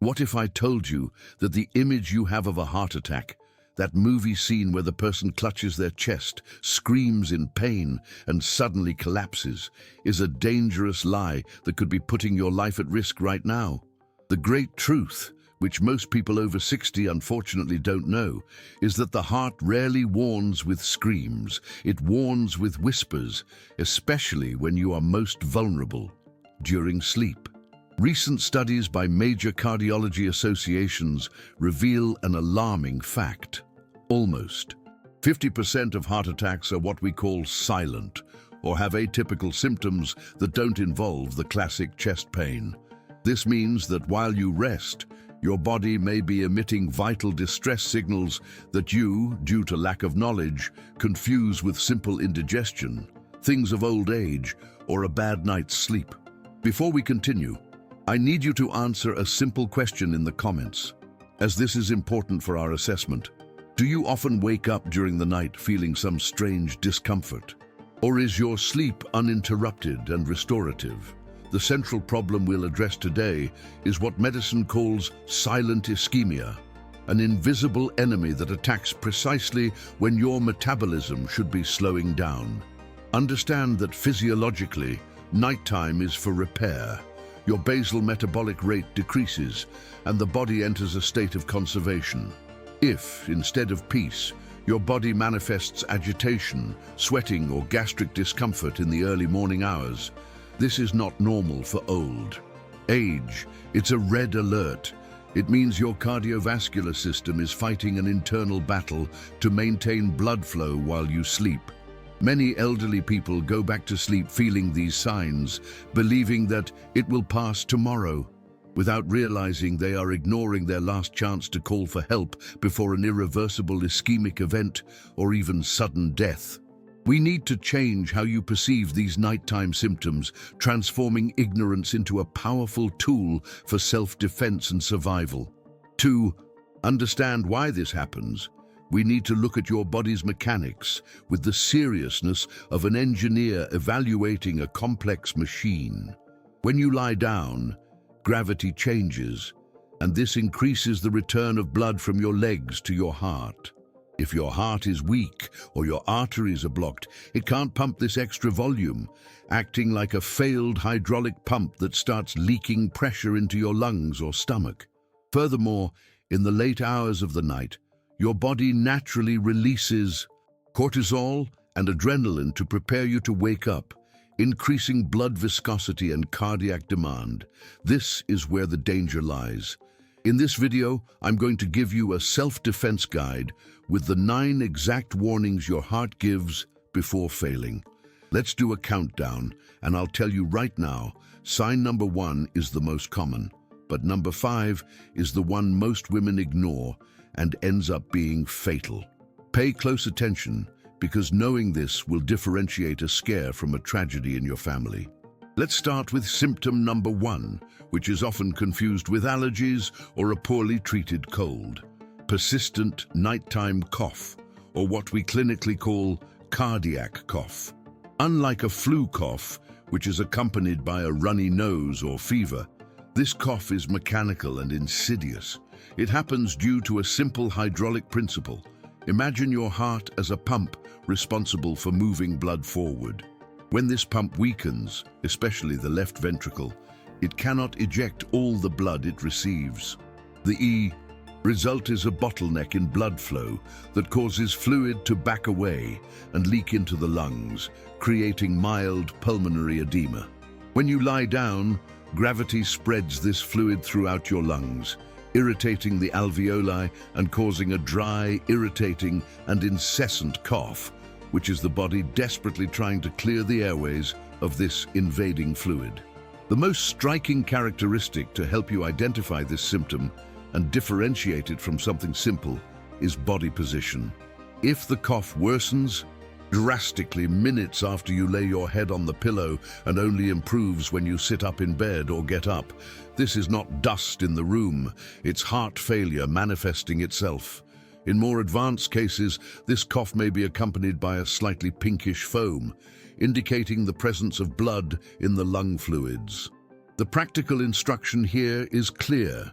What if I told you that the image you have of a heart attack, that movie scene where the person clutches their chest, screams in pain, and suddenly collapses, is a dangerous lie that could be putting your life at risk right now? The great truth, which most people over 60 unfortunately don't know, is that the heart rarely warns with screams. It warns with whispers, especially when you are most vulnerable, during sleep. Recent studies by major cardiology associations reveal an alarming fact. Almost 50% of heart attacks are what we call silent, or have atypical symptoms that don't involve the classic chest pain. This means that while you rest, your body may be emitting vital distress signals that you, due to lack of knowledge, confuse with simple indigestion, things of old age, or a bad night's sleep. Before we continue, I need you to answer a simple question in the comments, as this is important for our assessment. Do you often wake up during the night feeling some strange discomfort? Or is your sleep uninterrupted and restorative? The central problem we'll address today is what medicine calls silent ischemia, an invisible enemy that attacks precisely when your metabolism should be slowing down. Understand that physiologically, nighttime is for repair. Your basal metabolic rate decreases, and the body enters a state of conservation. If, instead of peace, your body manifests agitation, sweating, or gastric discomfort in the early morning hours, this is not normal for old age. It's a red alert. It means your cardiovascular system is fighting an internal battle to maintain blood flow while you sleep. Many elderly people go back to sleep feeling these signs, believing that it will pass tomorrow, without realizing they are ignoring their last chance to call for help before an irreversible ischemic event or even sudden death. We need to change how you perceive these nighttime symptoms, transforming ignorance into a powerful tool for self-defense and survival. To understand why this happens, we need to look at your body's mechanics with the seriousness of an engineer evaluating a complex machine. When you lie down, gravity changes, and this increases the return of blood from your legs to your heart. If your heart is weak or your arteries are blocked, it can't pump this extra volume, acting like a failed hydraulic pump that starts leaking pressure into your lungs or stomach. Furthermore, in the late hours of the night, your body naturally releases cortisol and adrenaline to prepare you to wake up, increasing blood viscosity and cardiac demand. This is where the danger lies. In this video, I'm going to give you a self-defense guide with the 9 exact warnings your heart gives before failing. Let's do a countdown, and I'll tell you right now, sign number 1 is the most common, but number 5 is the one most women ignore and ends up being fatal. Pay close attention, because knowing this will differentiate a scare from a tragedy in your family. Let's start with symptom number 1, which is often confused with allergies or a poorly treated cold. Persistent nighttime cough, or what we clinically call cardiac cough. Unlike a flu cough, which is accompanied by a runny nose or fever, this cough is mechanical and insidious. It happens due to a simple hydraulic principle. Imagine your heart as a pump responsible for moving blood forward. When this pump weakens, especially the left ventricle, it cannot eject all the blood it receives. The result is a bottleneck in blood flow that causes fluid to back away and leak into the lungs, creating mild pulmonary edema. When you lie down, gravity spreads this fluid throughout your lungs, irritating the alveoli and causing a dry, irritating, and incessant cough, which is the body desperately trying to clear the airways of this invading fluid. The most striking characteristic to help you identify this symptom and differentiate it from something simple is body position. If the cough worsens drastically minutes after you lay your head on the pillow and only improves when you sit up in bed or get up, this is not dust in the room, it's heart failure manifesting itself. In more advanced cases, this cough may be accompanied by a slightly pinkish foam, indicating the presence of blood in the lung fluids. The practical instruction here is clear.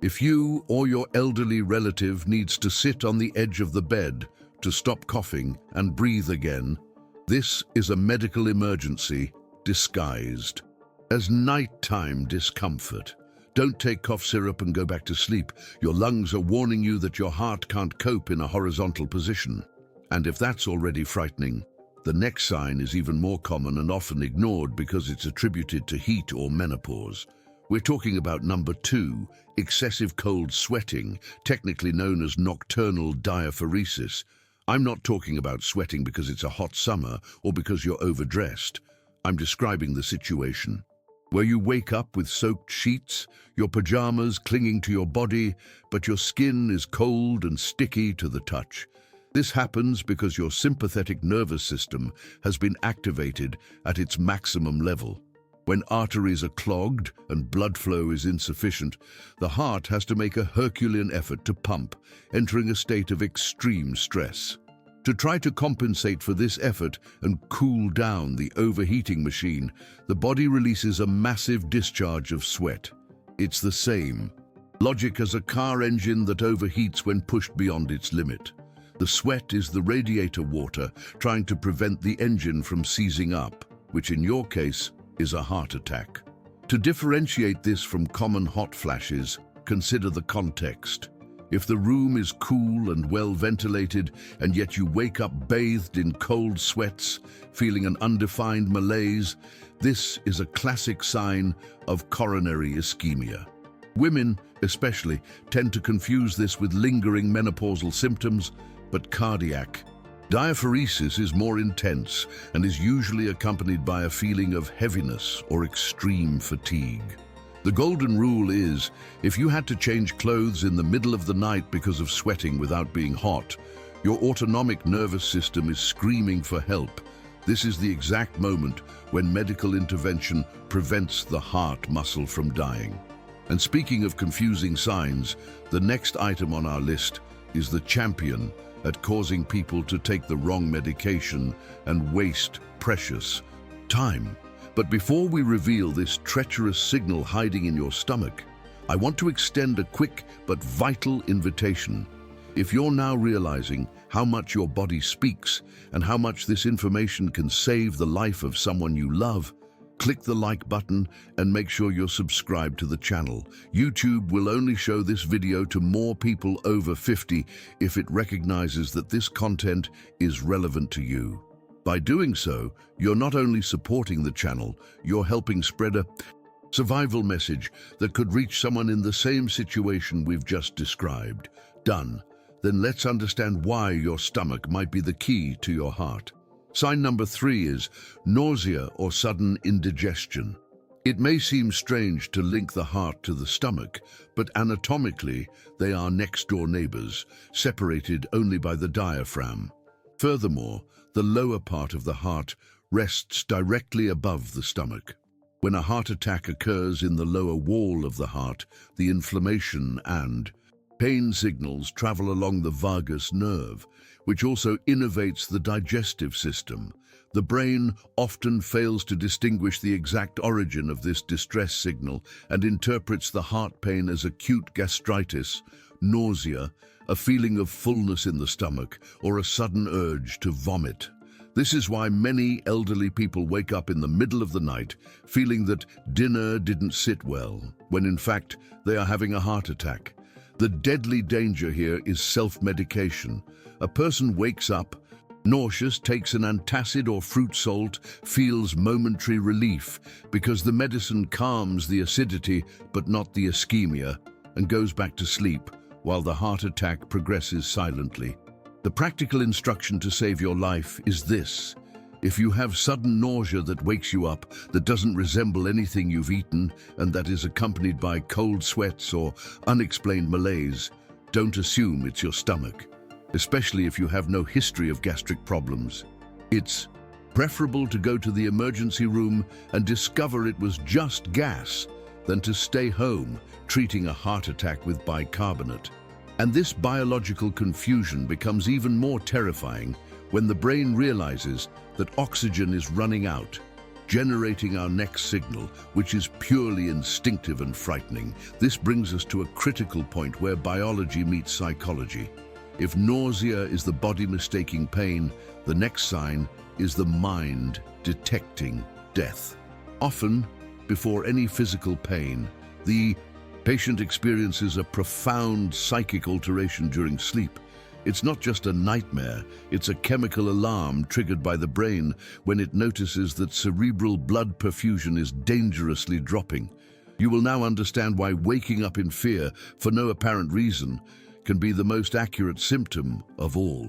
If you or your elderly relative needs to sit on the edge of the bed to stop coughing and breathe again, this is a medical emergency disguised as nighttime discomfort. Don't take cough syrup and go back to sleep. Your lungs are warning you that your heart can't cope in a horizontal position. And if that's already frightening, the next sign is even more common and often ignored because it's attributed to heat or menopause. We're talking about number 2, excessive cold sweating, technically known as nocturnal diaphoresis. I'm not talking about sweating because it's a hot summer or because you're overdressed. I'm describing the situation where you wake up with soaked sheets, your pajamas clinging to your body, but your skin is cold and sticky to the touch. This happens because your sympathetic nervous system has been activated at its maximum level. When arteries are clogged and blood flow is insufficient, the heart has to make a Herculean effort to pump, entering a state of extreme stress. To try to compensate for this effort and cool down the overheating machine, the body releases a massive discharge of sweat. It's the same logic as a car engine that overheats when pushed beyond its limit. The sweat is the radiator water trying to prevent the engine from seizing up, which in your case is a heart attack. To differentiate this from common hot flashes, consider the context. If the room is cool and well ventilated, and yet you wake up bathed in cold sweats, feeling an undefined malaise, this is a classic sign of coronary ischemia. Women, especially, tend to confuse this with lingering menopausal symptoms, but cardiac diaphoresis is more intense and is usually accompanied by a feeling of heaviness or extreme fatigue. The golden rule is, if you had to change clothes in the middle of the night because of sweating without being hot, your autonomic nervous system is screaming for help. This is the exact moment when medical intervention prevents the heart muscle from dying. And speaking of confusing signs, the next item on our list is the champion at causing people to take the wrong medication and waste precious time. But before we reveal this treacherous signal hiding in your stomach, I want to extend a quick but vital invitation. If you're now realizing how much your body speaks and how much this information can save the life of someone you love, click the like button and make sure you're subscribed to the channel. YouTube will only show this video to more people over 50 if it recognizes that this content is relevant to you. By doing so, you're not only supporting the channel, you're helping spread a survival message that could reach someone in the same situation we've just described. Done. Then let's understand why your stomach might be the key to your heart. Sign number 3 is nausea or sudden indigestion. It may seem strange to link the heart to the stomach, but anatomically, they are next-door neighbors, separated only by the diaphragm. Furthermore, the lower part of the heart rests directly above the stomach. When a heart attack occurs in the lower wall of the heart, the inflammation and pain signals travel along the vagus nerve, which also innervates the digestive system. The brain often fails to distinguish the exact origin of this distress signal and interprets the heart pain as acute gastritis, nausea, a feeling of fullness in the stomach, or a sudden urge to vomit. This is why many elderly people wake up in the middle of the night feeling that dinner didn't sit well, when in fact they are having a heart attack. The deadly danger here is self-medication. A person wakes up nauseous, takes an antacid or fruit salt, feels momentary relief because the medicine calms the acidity but not the ischemia, and goes back to sleep while the heart attack progresses silently. The practical instruction to save your life is this. If you have sudden nausea that wakes you up, that doesn't resemble anything you've eaten, and that is accompanied by cold sweats or unexplained malaise, don't assume it's your stomach, especially if you have no history of gastric problems. It's preferable to go to the emergency room and discover it was just gas than to stay home treating a heart attack with bicarbonate. And this biological confusion becomes even more terrifying when the brain realizes that oxygen is running out. generating our next signal, which is purely instinctive and frightening. This brings us to a critical point where biology meets psychology. If nausea is the body mistaking pain, the next sign is the mind detecting death. Often, before any physical pain, the patient experiences a profound psychic alteration during sleep. It's not just a nightmare, it's a chemical alarm triggered by the brain when it notices that cerebral blood perfusion is dangerously dropping. You will now understand why waking up in fear for no apparent reason can be the most accurate symptom of all.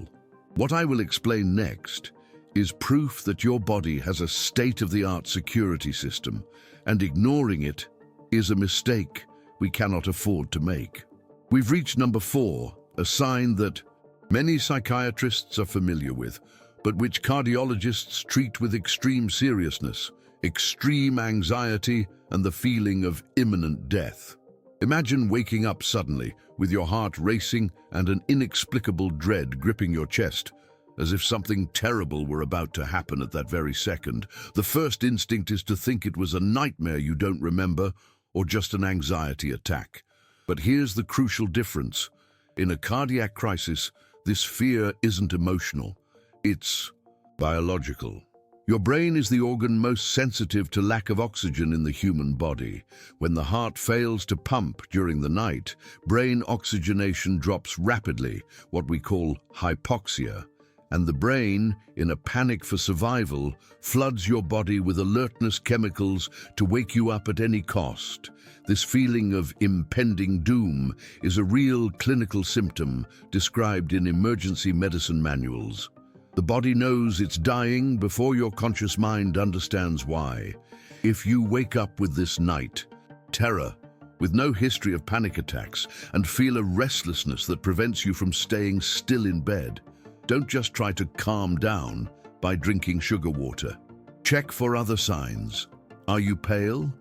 What I will explain next is proof that your body has a state-of-the-art security system, and ignoring it is a mistake we cannot afford to make. We've reached number 4, a sign that many psychiatrists are familiar with, but which cardiologists treat with extreme seriousness: extreme anxiety and the feeling of imminent death. Imagine waking up suddenly with your heart racing and an inexplicable dread gripping your chest, as if something terrible were about to happen at that very second. The first instinct is to think it was a nightmare you don't remember or just an anxiety attack. But here's the crucial difference. In a cardiac crisis, this fear isn't emotional, it's biological. Your brain is the organ most sensitive to lack of oxygen in the human body. When the heart fails to pump during the night, brain oxygenation drops rapidly, what we call hypoxia. And the brain, in a panic for survival, floods your body with alertness chemicals to wake you up at any cost. This feeling of impending doom is a real clinical symptom described in emergency medicine manuals. The body knows it's dying before your conscious mind understands why. If you wake up with this night terror, with no history of panic attacks, and feel a restlessness that prevents you from staying still in bed, don't just try to calm down by drinking sugar water. Check for other signs. Are you pale?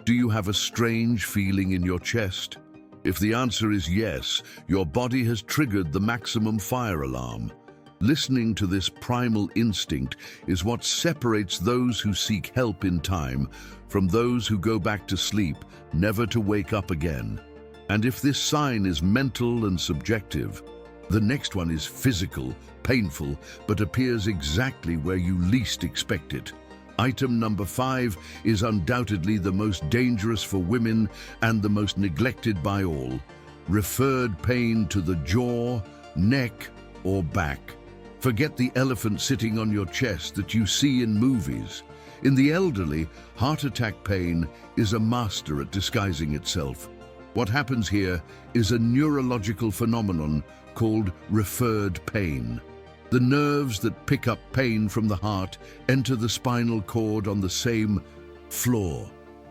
Do you have a strange feeling in your chest? If the answer is yes, your body has triggered the maximum fire alarm. Listening to this primal instinct is what separates those who seek help in time from those who go back to sleep, never to wake up again. And if this sign is mental and subjective, the next one is physical, painful, but appears exactly where you least expect it. Item number 5 is undoubtedly the most dangerous for women and the most neglected by all: referred pain to the jaw, neck, or back. Forget the elephant sitting on your chest that you see in movies. In the elderly, heart attack pain is a master at disguising itself. What happens here is a neurological phenomenon called referred pain. The nerves that pick up pain from the heart enter the spinal cord on the same floor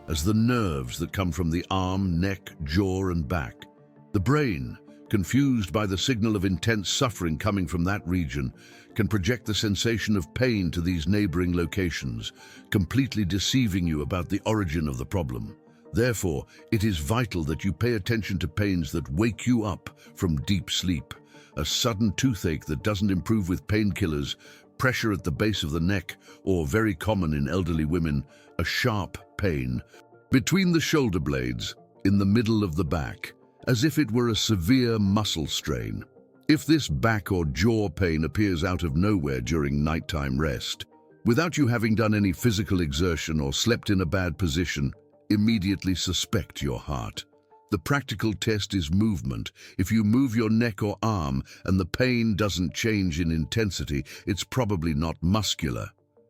as the nerves that come from the arm, neck, jaw, and back. The brain, confused by the signal of intense suffering coming from that region, can project the sensation of pain to these neighboring locations, completely deceiving you about the origin of the problem. Therefore, it is vital that you pay attention to pains that wake you up from deep sleep. A sudden toothache that doesn't improve with painkillers, pressure at the base of the neck, or very common in elderly women, a sharp pain between the shoulder blades, in the middle of the back, as if it were a severe muscle strain. If this back or jaw pain appears out of nowhere during nighttime rest, without you having done any physical exertion or slept in a bad position, immediately suspect your heart. The practical test is movement. If you move your neck or arm and the pain doesn't change in intensity, it's probably not muscular,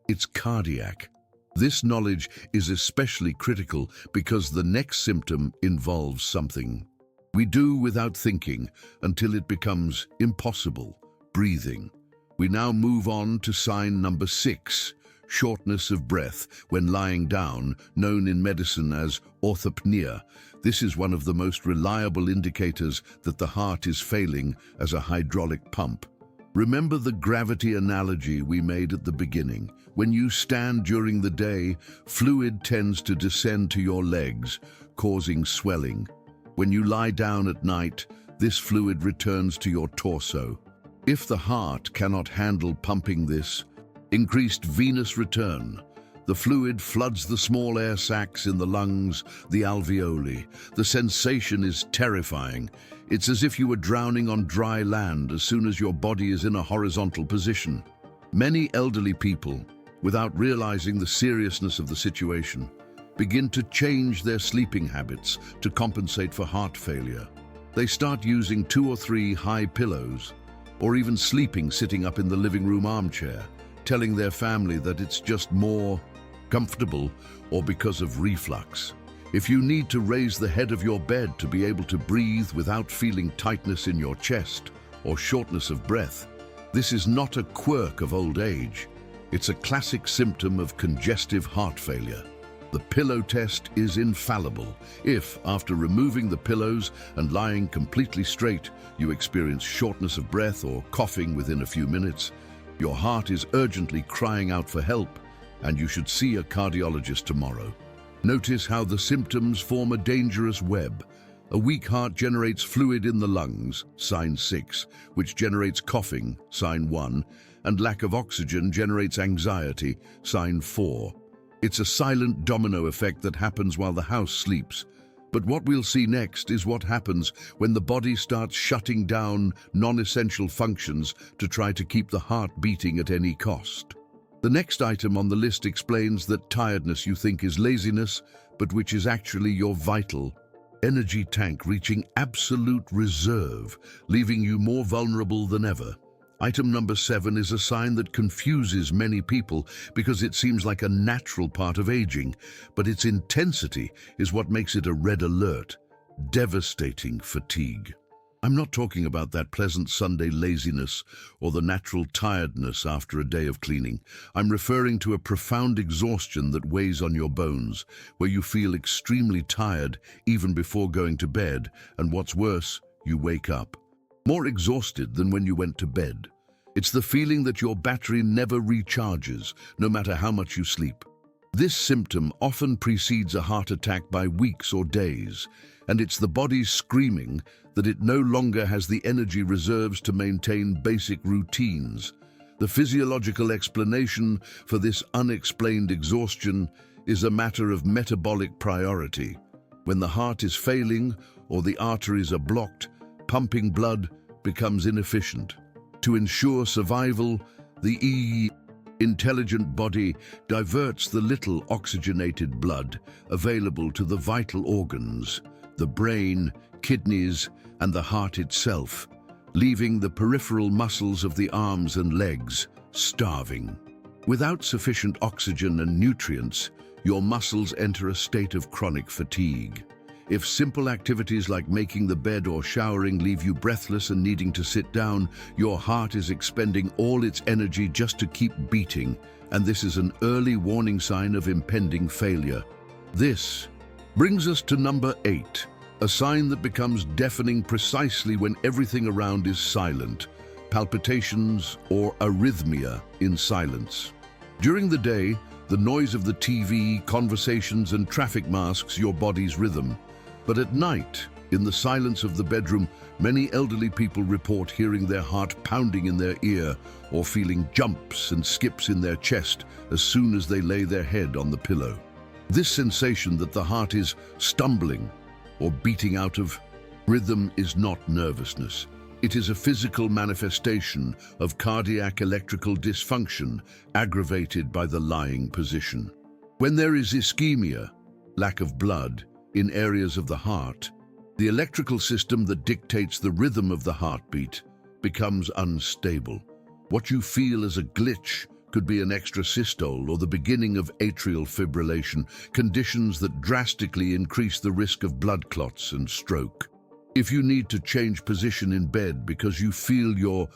it's cardiac. This knowledge is especially critical because the next symptom involves something we do without thinking until it becomes impossible: breathing. We now move on to sign number 6, shortness of breath when lying down, known in medicine as orthopnea. This is one of the most reliable indicators that the heart is failing as a hydraulic pump. Remember the gravity analogy we made at the beginning. When you stand during the day, fluid tends to descend to your legs, causing swelling. When you lie down at night, this fluid returns to your torso. If the heart cannot handle pumping this increased venous return, The fluid floods the small air sacs in the lungs, the alveoli. The sensation is terrifying. It's as if you were drowning on dry land as soon as your body is in a horizontal position. Many elderly people, without realizing the seriousness of the situation, begin to change their sleeping habits to compensate for heart failure. They start using 2 or 3 high pillows, or even sleeping sitting up in the living room armchair, telling their family that it's just more comfortable or because of reflux. If you need to raise the head of your bed to be able to breathe without feeling tightness in your chest or shortness of breath, this is not a quirk of old age. It's a classic symptom of congestive heart failure. The pillow test is infallible. If, after removing the pillows and lying completely straight, you experience shortness of breath or coughing within a few minutes, your heart is urgently crying out for help, and you should see a cardiologist tomorrow. Notice how the symptoms form a dangerous web. A weak heart generates fluid in the lungs, sign 6, which generates coughing, sign 1, and lack of oxygen generates anxiety, sign 4. It's a silent domino effect that happens while the house sleeps. But what we'll see next is what happens when the body starts shutting down non-essential functions to try to keep the heart beating at any cost. The next item on the list explains that tiredness you think is laziness, but which is actually your vital energy tank reaching absolute reserve, leaving you more vulnerable than ever. Item number 7 is a sign that confuses many people because it seems like a natural part of aging, but its intensity is what makes it a red alert: devastating fatigue. I'm not talking about that pleasant Sunday laziness or the natural tiredness after a day of cleaning. I'm referring to a profound exhaustion that weighs on your bones, where you feel extremely tired even before going to bed, and what's worse, you wake up more exhausted than when you went to bed. It's the feeling that your battery never recharges, no matter how much you sleep. This symptom often precedes a heart attack by weeks or days, and it's the body screaming that it no longer has the energy reserves to maintain basic routines. The physiological explanation for this unexplained exhaustion is a matter of metabolic priority. When the heart is failing or the arteries are blocked, pumping blood becomes inefficient. To ensure survival, the intelligent body diverts the little oxygenated blood available to the vital organs, the brain, kidneys, and the heart itself, leaving the peripheral muscles of the arms and legs starving. Without sufficient oxygen and nutrients, your muscles enter a state of chronic fatigue. If simple activities like making the bed or showering leave you breathless and needing to sit down, your heart is expending all its energy just to keep beating, and this is an early warning sign of impending failure. This brings us to number 8, a sign that becomes deafening precisely when everything around is silent: palpitations or arrhythmia in silence. During the day, the noise of the TV, conversations, and traffic masks your body's rhythm. But at night, in the silence of the bedroom, many elderly people report hearing their heart pounding in their ear or feeling jumps and skips in their chest as soon as they lay their head on the pillow. This sensation that the heart is stumbling or beating out of rhythm is not nervousness. It is a physical manifestation of cardiac electrical dysfunction aggravated by the lying position. When there is ischemia, lack of blood, in areas of the heart, the electrical system that dictates the rhythm of the heartbeat becomes unstable. What you feel as a glitch could be an extra systole or the beginning of atrial fibrillation, conditions that drastically increase the risk of blood clots and stroke. If you need to change position in bed because you feel your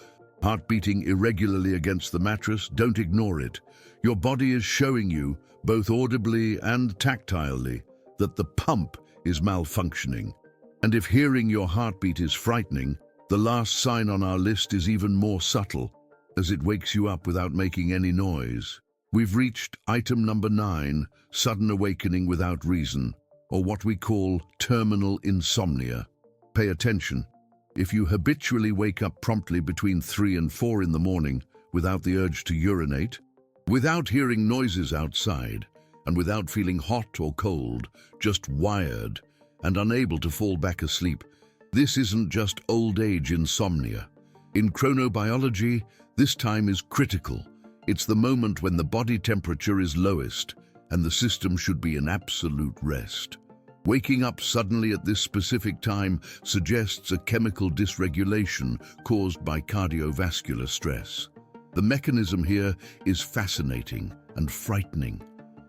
heart beating irregularly against the mattress, don't ignore it. Your body is showing you, both audibly and tactilely, that the pump is malfunctioning. And if hearing your heartbeat is frightening, the last sign on our list is even more subtle, as it wakes you up without making any noise. We've reached item number 9, sudden awakening without reason, or what we call terminal insomnia. Pay attention. If you habitually wake up promptly between 3 and 4 in the morning without the urge to urinate, Without hearing noises outside, and without feeling hot or cold, just wired and unable to fall back asleep. This isn't just old age insomnia. In chronobiology, this time is critical. It's the moment when the body temperature is lowest and the system should be in absolute rest. Waking up suddenly at this specific time suggests a chemical dysregulation caused by cardiovascular stress. The mechanism here is fascinating and frightening.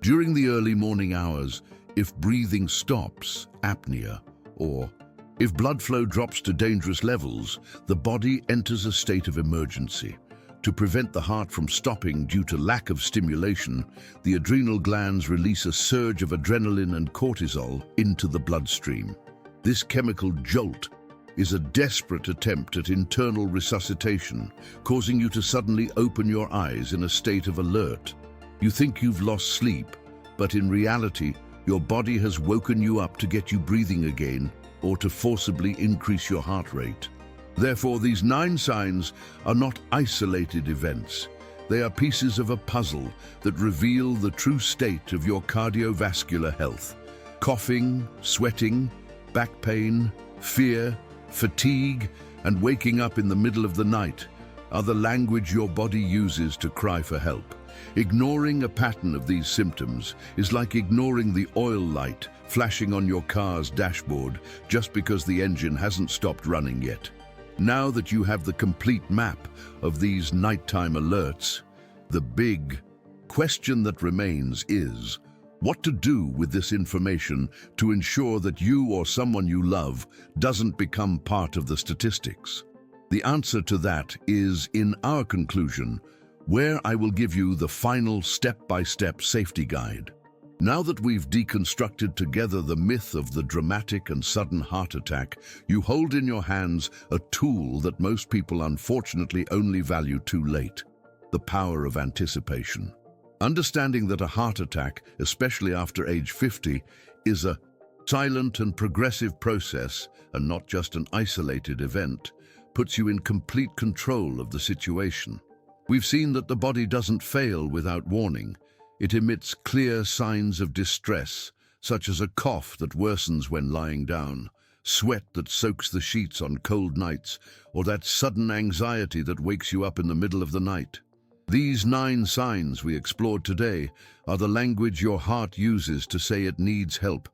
During the early morning hours, if breathing stops, apnea, or if blood flow drops to dangerous levels, the body enters a state of emergency. To prevent the heart from stopping due to lack of stimulation, the adrenal glands release a surge of adrenaline and cortisol into the bloodstream. This chemical jolt is a desperate attempt at internal resuscitation, causing you to suddenly open your eyes in a state of alert. You think you've lost sleep, but in reality, your body has woken you up to get you breathing again or to forcibly increase your heart rate. Therefore, these 9 signs are not isolated events. They are pieces of a puzzle that reveal the true state of your cardiovascular health. Coughing, sweating, back pain, fear, fatigue, and waking up in the middle of the night are the language your body uses to cry for help. Ignoring a pattern of these symptoms is like ignoring the oil light flashing on your car's dashboard just because the engine hasn't stopped running yet. Now that you have the complete map of these nighttime alerts, the big question that remains is what to do with this information to ensure that you or someone you love doesn't become part of the statistics. The answer to that is in our conclusion, where I will give you the final step-by-step safety guide. Now that we've deconstructed together the myth of the dramatic and sudden heart attack, you hold in your hands a tool that most people unfortunately only value too late: the power of anticipation. Understanding that a heart attack, especially after age 50, is a silent and progressive process and not just an isolated event, puts you in complete control of the situation. We've seen that the body doesn't fail without warning. It emits clear signs of distress, such as a cough that worsens when lying down, sweat that soaks the sheets on cold nights, or that sudden anxiety that wakes you up in the middle of the night. These 9 signs we explored today are the language your heart uses to say it needs help,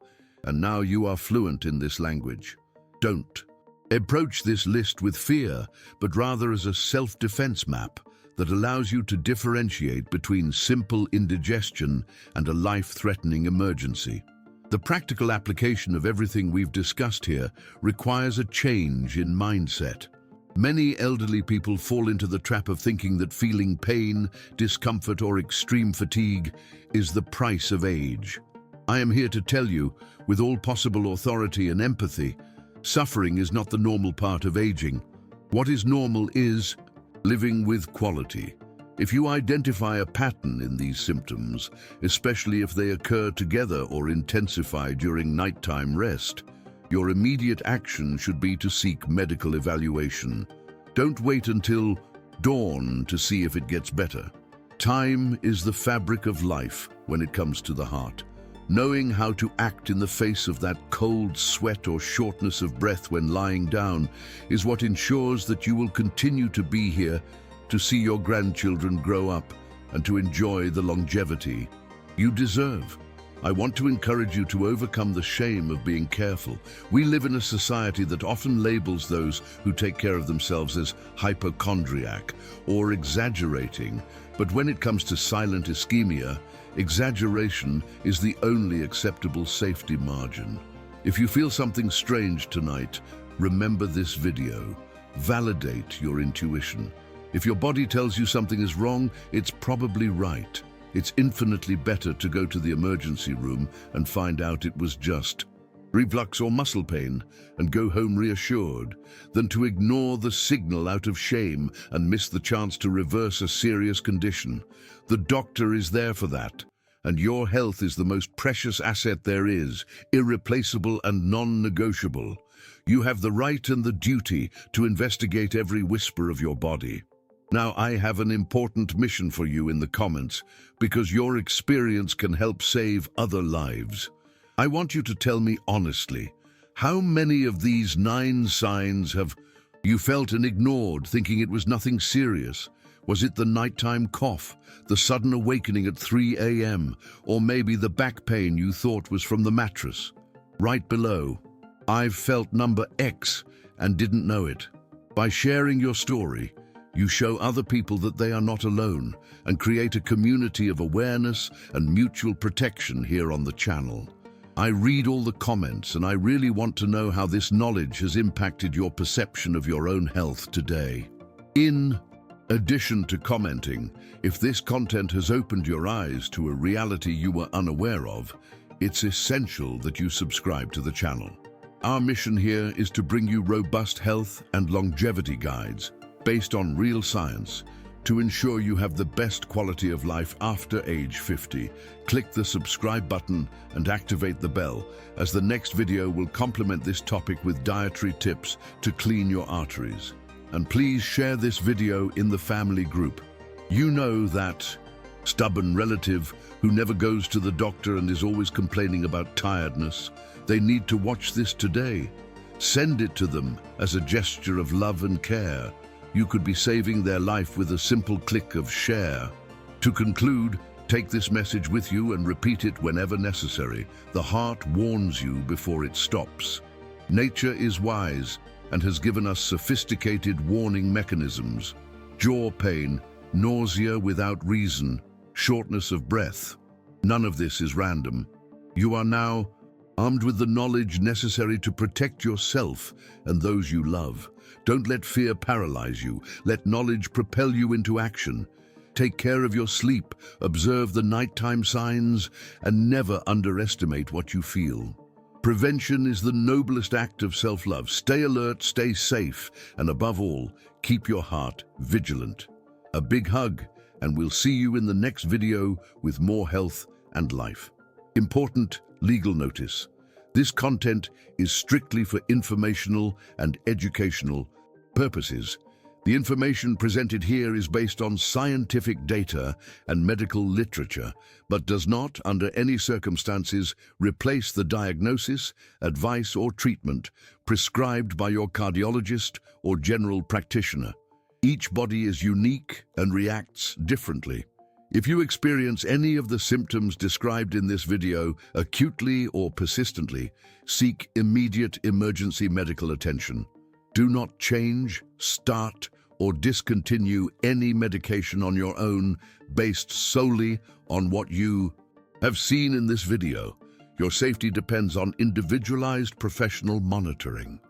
and now you are fluent in this language. Don't approach this list with fear, but rather as a self-defense map that allows you to differentiate between simple indigestion and a life-threatening emergency. The practical application of everything we've discussed here requires a change in mindset. Many elderly people fall into the trap of thinking that feeling pain, discomfort, or extreme fatigue is the price of age. I am here to tell you, with all possible authority and empathy, suffering is not the normal part of aging. What is normal is living with quality. If you identify a pattern in these symptoms, especially if they occur together or intensify during nighttime rest, your immediate action should be to seek medical evaluation. Don't wait until dawn to see if it gets better. Time is the fabric of life when it comes to the heart. Knowing how to act in the face of that cold sweat or shortness of breath when lying down is what ensures that you will continue to be here to see your grandchildren grow up and to enjoy the longevity you deserve. I want to encourage you to overcome the shame of being careful. We live in a society that often labels those who take care of themselves as hypochondriac or exaggerating, but when it comes to silent ischemia, exaggeration is the only acceptable safety margin. If you feel something strange tonight, remember this video. Validate your intuition. If your body tells you something is wrong, it's probably right. It's infinitely better to go to the emergency room and find out it was just reflux or muscle pain and go home reassured than to ignore the signal out of shame and miss the chance to reverse a serious condition. The doctor is there for that, and your health is the most precious asset there is, irreplaceable and non-negotiable. You have the right and the duty to investigate every whisper of your body. Now, I have an important mission for you in the comments because your experience can help save other lives. I want you to tell me honestly, how many of these 9 signs have you felt and ignored, thinking it was nothing serious? Was it the nighttime cough, the sudden awakening at 3 a.m., or maybe the back pain you thought was from the mattress? Right below, I've felt number X and didn't know it. By sharing your story, you show other people that they are not alone and create a community of awareness and mutual protection here on the channel. I read all the comments and I really want to know how this knowledge has impacted your perception of your own health today. In addition to commenting, if this content has opened your eyes to a reality you were unaware of, it's essential that you subscribe to the channel. Our mission here is to bring you robust health and longevity guides based on real science to ensure you have the best quality of life after age 50. Click the subscribe button and activate the bell, as the next video will complement this topic with dietary tips to clean your arteries. And please share this video in the family group. You know that stubborn relative who never goes to the doctor and is always complaining about tiredness. They need to watch this today. Send it to them as a gesture of love and care. You could be saving their life with a simple click of share. To conclude, take this message with you and repeat it whenever necessary. The heart warns you before it stops. Nature is wise and has given us sophisticated warning mechanisms. Jaw pain, nausea without reason, shortness of breath. None of this is random. You are now armed with the knowledge necessary to protect yourself and those you love. Don't let fear paralyze you. Let knowledge propel you into action. Take care of your sleep, observe the nighttime signs, and never underestimate what you feel. Prevention is the noblest act of self-love. Stay alert, stay safe, and above all, keep your heart vigilant. A big hug, and we'll see you in the next video with more health and life. Important legal notice. This content is strictly for informational and educational purposes. The information presented here is based on scientific data and medical literature, but does not, under any circumstances, replace the diagnosis, advice, or treatment prescribed by your cardiologist or general practitioner. Each body is unique and reacts differently. If you experience any of the symptoms described in this video acutely or persistently, seek immediate emergency medical attention. Do not change, start, or discontinue any medication on your own based solely on what you have seen in this video. Your safety depends on individualized professional monitoring.